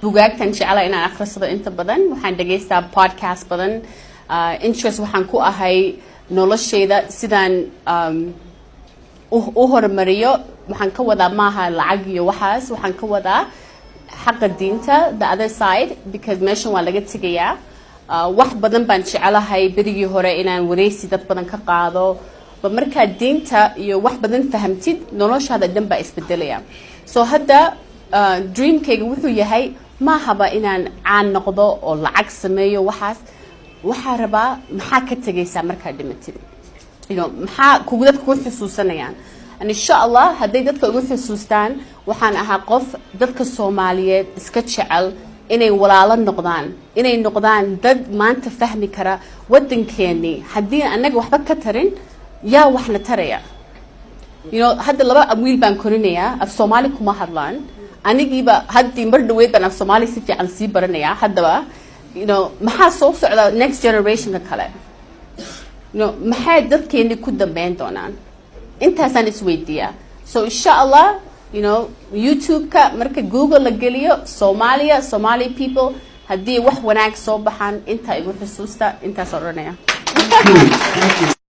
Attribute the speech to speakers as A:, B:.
A: bugaagtan jecela inaan akhrisado inta badan waxaan dhageystaa podcast badan interest waxaan ku ahay noloshayda sidaan u horumariyo waxaan ka wadaa maaha lacag iyo waxaas waxaan ka wadaa xaqa diinta the other side because meeshan waa laga tegayaa wax badan baan jecelahay berigii hore inaan wareysi dad badan ka qaado ba markaa diinta iyo wax badan fahamtid noloshaada dhan baa isbedelaya so hadda dreamkayga wuxuu yahay maahaba inaan caan noqdo oo lacag sameeyo waxaa rabaa maxaa ka tegaysaa markaa dhimatid maxaa dadka ku xusuusanayaan and insha Allah hadday dadka ugu xusuustaan waxaan ahaa qof dadka Soomaaliyeed iska jecel inay walaalo noqdaan inay noqdaan dad maanta fahmi kara wadankeeni haddii anaga waxba ka tarin yaa waxna taraya hadda laba wiil baan korinayaa af Soomaali kuma hadlaan anigiiba haddii mar dhaweyd baan af Soomaali si fiican sii baranayaa haddaba maxaa soo socda next generationka kale maxay dadkeeni ku dambeyn doonaan intaasaan isweydiiyaa so insha Allah YouTube-ka marka Google la geliyo Soomaaliya Somali people haddii wax wanaag soo baxaan inta igu xusuusta intaas oranaya